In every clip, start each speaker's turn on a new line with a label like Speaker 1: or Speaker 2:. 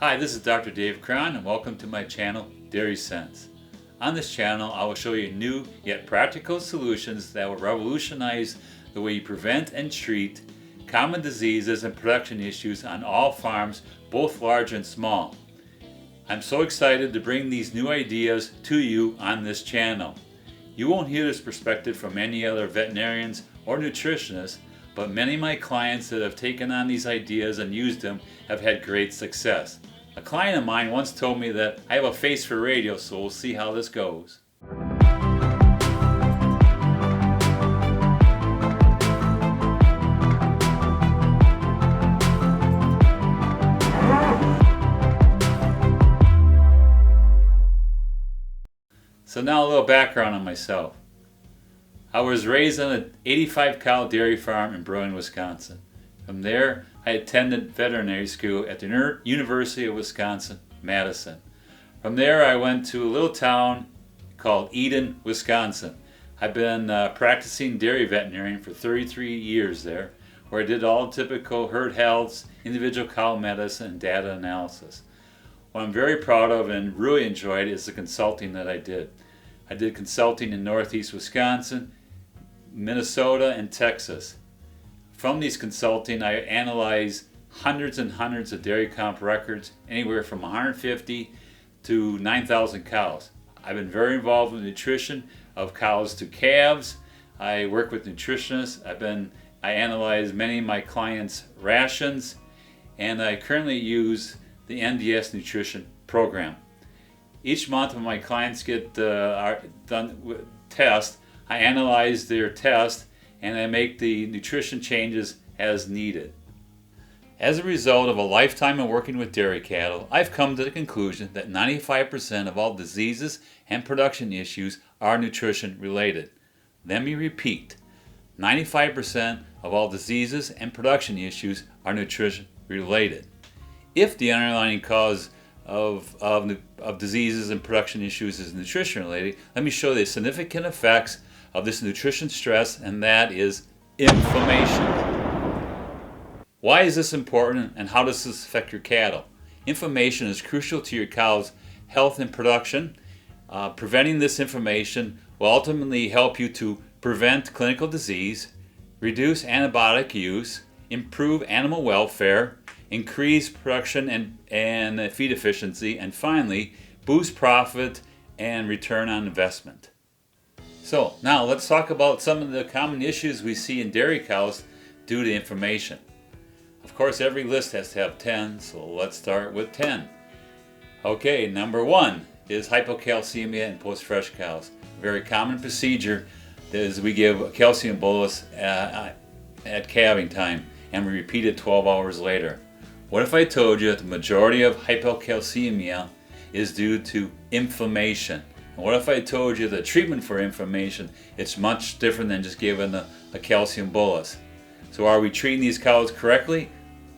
Speaker 1: Hi, this is Dr. Dave Cron and welcome to my channel, Dairy Sense. On this channel, I will show you new yet practical solutions that will revolutionize the way you prevent and treat common diseases and production issues on all farms, both large and small. I'm so excited to bring these new ideas to you on this channel. You won't hear this perspective from any other veterinarians or nutritionists, but many of my clients that have taken on these ideas and used them have had great success. A client of mine once told me that I have a face for radio, so we'll see how this goes. So now a little background on myself. I was raised on an 85 cow dairy farm in Burlington, Wisconsin. From there, I attended veterinary school at the University of Wisconsin-Madison. From there, I went to a little town called Eden, Wisconsin. I've been practicing dairy veterinarian for 33 years there, where I did all the typical herd health, individual cow medicine, and data analysis. What I'm very proud of and really enjoyed is the consulting that I did. I did consulting in Northeast Wisconsin, Minnesota, and Texas. From these consulting, I analyzed hundreds and hundreds of dairy comp records, anywhere from 150 to 9,000 cows. I've been very involved with nutrition of cows to calves. I work with nutritionists. I analyze many of my clients' rations, and I currently use the NDS nutrition program. Each month when my clients get done with tests, I analyze their test and I make the nutrition changes as needed. As a result of a lifetime of working with dairy cattle, I've come to the conclusion that 95% of all diseases and production issues are nutrition related. Let me repeat, 95% of all diseases and production issues are nutrition related. If the underlying cause of diseases and production issues is nutrition related, let me show the significant effects of this nutrition stress, and that is inflammation. Why is this important and how does this affect your cattle? Inflammation is crucial to your cow's health and production. Preventing this inflammation will ultimately help you to prevent clinical disease, reduce antibiotic use, improve animal welfare, increase production and feed efficiency, and finally, boost profit and return on investment. So now let's talk about some of the common issues we see in dairy cows due to inflammation. Of course, every list has to have 10, so let's start with 10. Okay, number 1 is hypocalcemia in post-fresh cows. A very common procedure is we give a calcium bolus at calving time, and we repeat it 12 hours later. What if I told you that the majority of hypocalcemia is due to inflammation? And what if I told you the treatment for inflammation is much different than just giving a calcium bolus? So are we treating these cows correctly?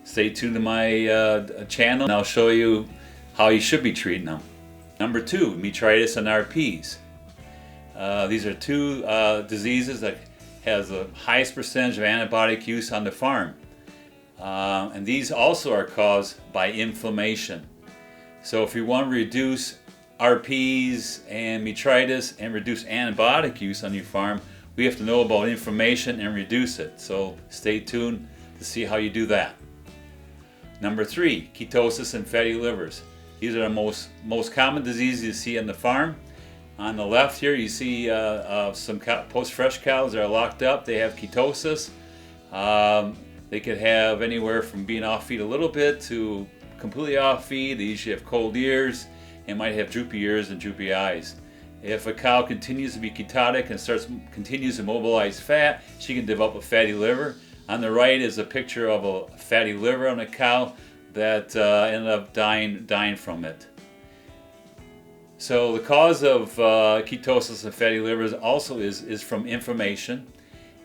Speaker 1: Stay tuned to my channel and I'll show you how you should be treating them. Number 2, metritis and RPs. These are two diseases that has the highest percentage of antibiotic use on the farm. And these also are caused by inflammation. So if you want to reduce RPs and metritis and reduce antibiotic use on your farm, we have to know about inflammation and reduce it. So stay tuned to see how you do that. Number 3, ketosis and fatty livers. These are the most common diseases you see on the farm. On the left here you see some post-fresh cows that are locked up. They have ketosis. They could have anywhere from being off feed a little bit to completely off feed. They usually have cold ears and might have droopy ears and droopy eyes. If a cow continues to be ketotic and continues to mobilize fat, she can develop a fatty liver. On the right is a picture of a fatty liver on a cow that ended up dying from it. So the cause of ketosis and fatty livers also is from inflammation.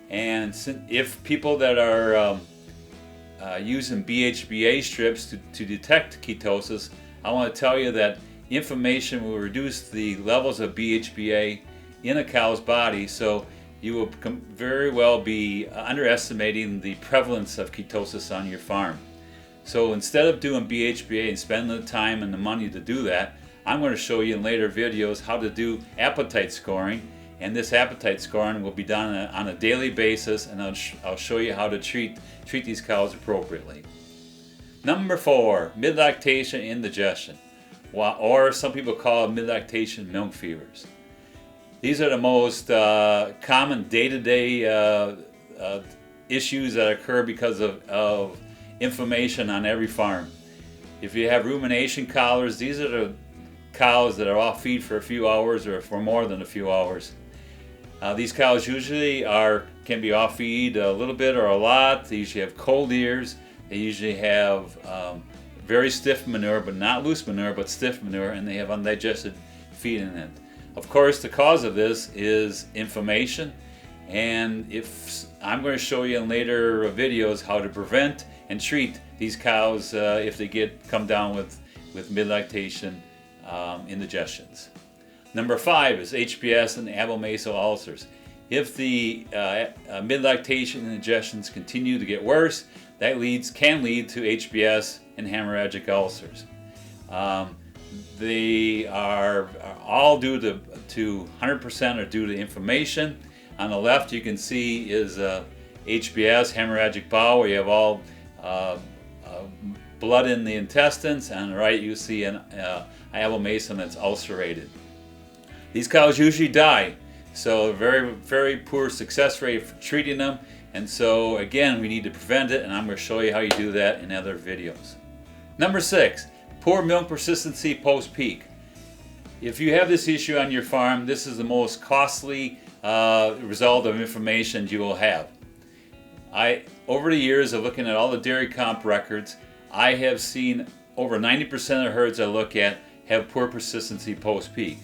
Speaker 1: And if people that are using BHBA strips to detect ketosis, I want to tell you that inflammation will reduce the levels of BHBA in a cow's body, so you will very well be underestimating the prevalence of ketosis on your farm. So instead of doing BHBA and spending the time and the money to do that, I'm going to show you in later videos how to do appetite scoring. And this appetite scoring will be done on a daily basis, and I'll show you how to treat these cows appropriately. Number 4, mid-lactation indigestion, or some people call it mid-lactation milk fevers. These are the most common day-to-day issues that occur because of inflammation on every farm. If you have rumination collars, these are the cows that are off feed for a few hours or for more than a few hours. These cows usually can be off feed a little bit or a lot. They usually have cold ears. They usually have very stiff manure, but not loose manure, but stiff manure, and they have undigested feed in it. Of course, the cause of this is inflammation, and I'm going to show you in later videos how to prevent and treat these cows if they come down with mid-lactation indigestions. Number 5 is HBS and abomasal ulcers. If the mid-lactation indigestions continue to get worse, that can lead to HBS and hemorrhagic ulcers. They are all due to 100% are due to inflammation. On the left you can see is HBS, hemorrhagic bowel, where you have all blood in the intestines, and on the right you see an abomasum that's ulcerated. These cows usually die, so very, very poor success rate for treating them, and so again we need to prevent it, and I'm going to show you how you do that in other videos. Number 6, poor milk persistency post-peak. If you have this issue on your farm, this is the most costly result of inflammation you will have. Over the years of looking at all the dairy comp records, I have seen over 90% of herds I look at have poor persistency post-peak.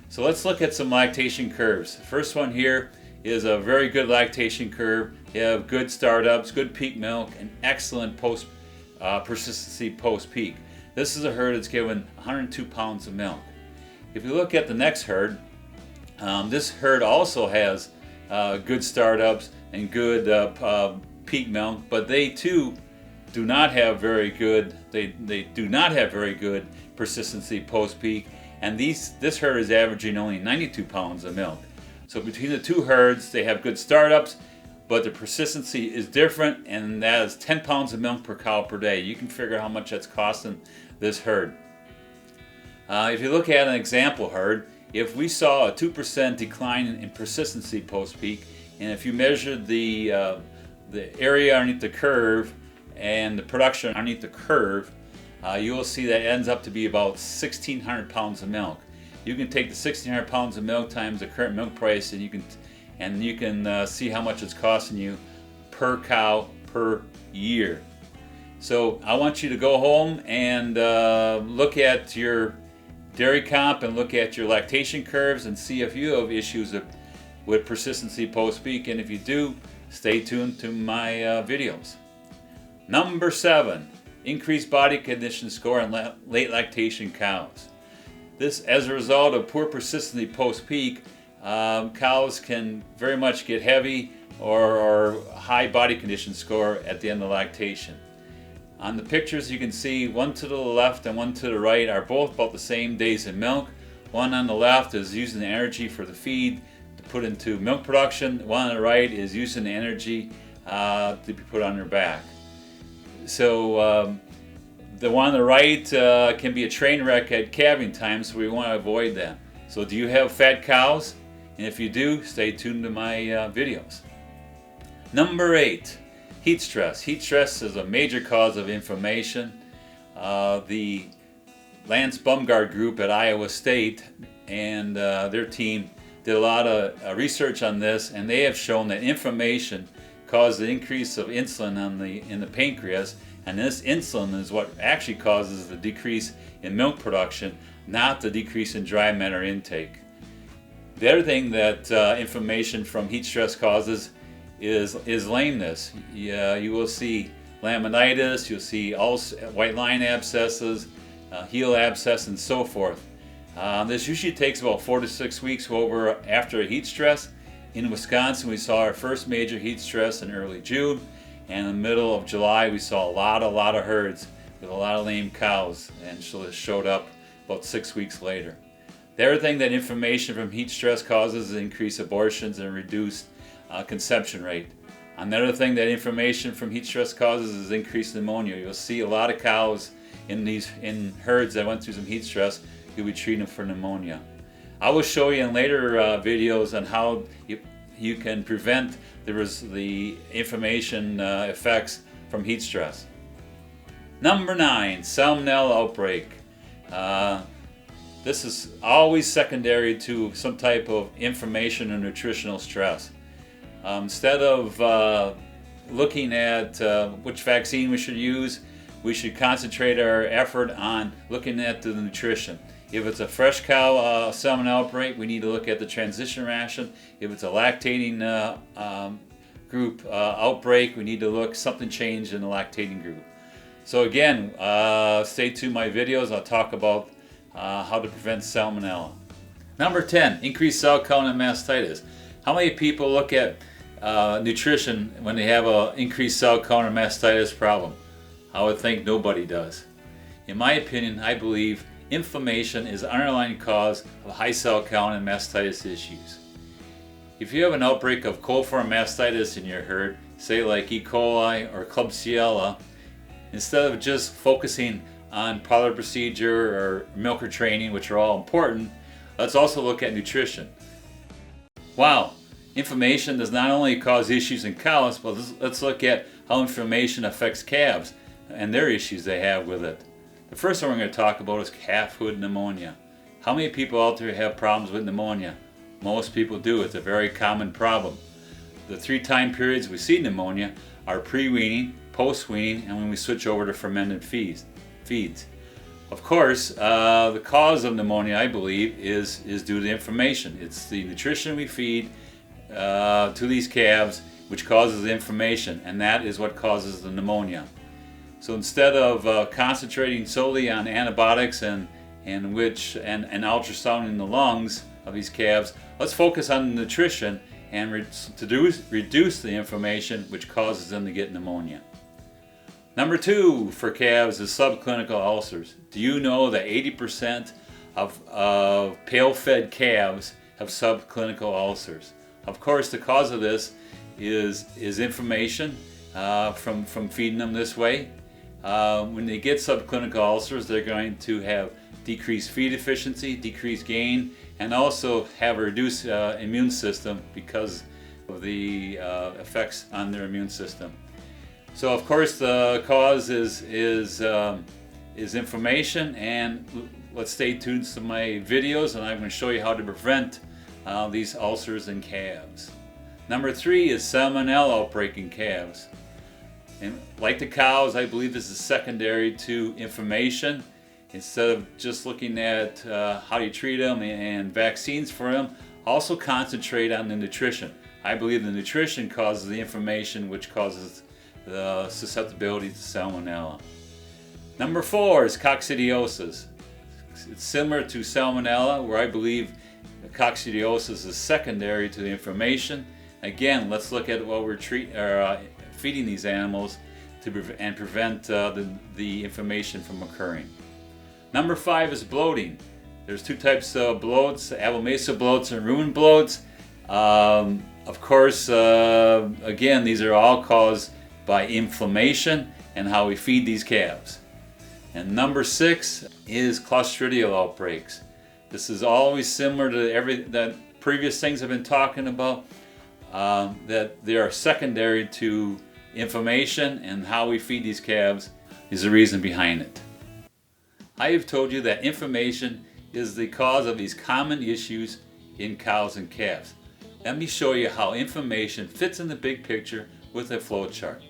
Speaker 1: So let's look at some lactation curves. The first one here is a very good lactation curve. You have good startups, good peak milk, and excellent persistency post-peak. This is a herd that's given 102 pounds of milk. If you look at the next herd, this herd also has good startups and good peak milk, but they too do not have very good. They do not have very good persistency post-peak, and this herd is averaging only 92 pounds of milk. So between the two herds, they have good startups, but the persistency is different, and that is 10 pounds of milk per cow per day. You can figure how much that's costing this herd. If you look at an example herd, if we saw a 2% decline in persistency post-peak, and if you measured the area underneath the curve and the production underneath the curve, you will see that ends up to be about 1,600 pounds of milk. You can take the 1,600 pounds of milk times the current milk price, and you can see how much it's costing you per cow per year. So I want you to go home and look at your dairy comp and look at your lactation curves and see if you have issues with persistency post-peak, and if you do, stay tuned to my videos. Number 7, increased body condition score in late lactation cows. This, as a result of poor persistency post-peak, cows can very much get heavy or high body condition score at the end of lactation. On the pictures you can see one to the left and one to the right are both about the same days in milk. One on the left is using the energy for the feed to put into milk production. One on the right is using the energy to be put on their back. So the one on the right can be a train wreck at calving time, so we want to avoid that. So do you have fat cows? And if you do, stay tuned to my videos. Number 8, heat stress. Heat stress is a major cause of inflammation. The Lance Bumgard group at Iowa State and their team did a lot of research on this, and they have shown that inflammation causes the increase of insulin in the pancreas, and this insulin is what actually causes the decrease in milk production, not the decrease in dry matter intake. The other thing that inflammation from heat stress causes is lameness. You will see laminitis, you'll see white line abscesses, heel abscess, and so forth. This usually takes about 4 to 6 weeks over after a heat stress. In Wisconsin, we saw our first major heat stress in early June, And in the middle of July, we saw a lot of herds with a lot of lame cows, and showed up about 6 weeks later. The other thing that inflammation from heat stress causes is increased abortions and reduced conception rate. Another thing that inflammation from heat stress causes is increased pneumonia. You'll see a lot of cows in herds that went through some heat stress. You'll be treating them for pneumonia. I will show you in later videos on how you can prevent the inflammation effects from heat stress. Number 9, salmonella outbreak. This is always secondary to some type of inflammation or nutritional stress. Instead of looking at which vaccine we should use, we should concentrate our effort on looking at the nutrition. If it's a fresh cow salmonella outbreak, we need to look at the transition ration. If it's a lactating group outbreak, we need to look something changed in the lactating group. So again, stay tuned my videos. I'll talk about how to prevent salmonella. Number 10, increased cell count and mastitis. How many people look at nutrition when they have an increased cell count or mastitis problem? I would think nobody does. In my opinion, I believe inflammation is an underlying cause of high cell count and mastitis issues. If you have an outbreak of coliform mastitis in your herd, say like E. coli or Klebsiella, instead of just focusing on parlor procedure or milker training, which are all important, let's also look at nutrition. Wow, inflammation does not only cause issues in cows, but let's look at how inflammation affects calves and their issues they have with it. The first one we're going to talk about is calf hood pneumonia. How many people out there have problems with pneumonia? Most people do. It's a very common problem. The 3 time periods we see pneumonia are pre-weaning, post-weaning, and when we switch over to fermented feeds. Of course, the cause of pneumonia, I believe, is due to inflammation. It's the nutrition we feed to these calves which causes the inflammation, and that is what causes the pneumonia. So instead of concentrating solely on antibiotics and ultrasound in the lungs of these calves, let's focus on the nutrition and reduce the inflammation which causes them to get pneumonia. Number 2 for calves is subclinical ulcers. Do you know that 80% of pale-fed calves have subclinical ulcers? Of course, the cause of this is inflammation from feeding them this way. When they get subclinical ulcers, they're going to have decreased feed efficiency, decreased gain, and also have a reduced immune system because of the effects on their immune system. So of course the cause is inflammation, and let's stay tuned to my videos, and I'm going to show you how to prevent these ulcers in calves. Number 3 is salmonella outbreak in calves. And like the cows, I believe this is secondary to inflammation. Instead of just looking at how you treat them and vaccines for them, also concentrate on the nutrition. I believe the nutrition causes the inflammation, which causes the susceptibility to salmonella. Number 4 is coccidiosis. It's similar to salmonella, where I believe coccidiosis is secondary to the inflammation. Again, let's look at what we're feeding these animals to prevent the inflammation from occurring. Number 5 is bloating. There's 2 types of bloats, abomasal bloats and rumen bloats. Of course, again, these are all caused by inflammation and how we feed these calves. And number 6 is clostridial outbreaks. This is always similar to that previous things I've been talking about, that they are secondary to inflammation, and how we feed these calves is the reason behind it. I have told you that inflammation is the cause of these common issues in cows and calves. Let me show you how inflammation fits in the big picture with a flow chart.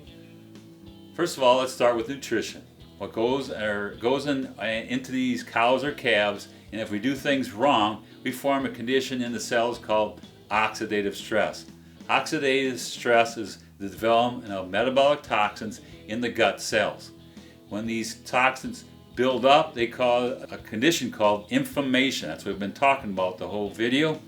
Speaker 1: First of all, let's start with nutrition. What goes into these cows or calves, and if we do things wrong, we form a condition in the cells called oxidative stress. Oxidative stress is the development of metabolic toxins in the gut cells. When these toxins build up, they cause a condition called inflammation. That's what we've been talking about the whole video.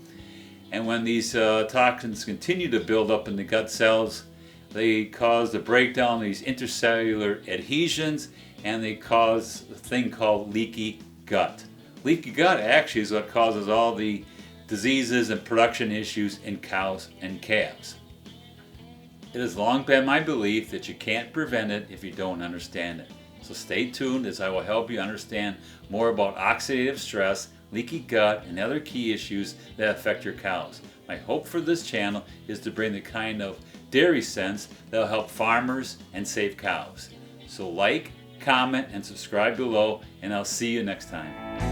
Speaker 1: And when these toxins continue to build up in the gut cells, they cause the breakdown of these intercellular adhesions, and they cause a thing called leaky gut. Leaky gut actually is what causes all the diseases and production issues in cows and calves. It has long been my belief that you can't prevent it if you don't understand it. So stay tuned as I will help you understand more about oxidative stress, leaky gut, and other key issues that affect your cows. My hope for this channel is to bring the kind of dairy sense that will help farmers and save cows. So like, comment, and subscribe below, and I'll see you next time.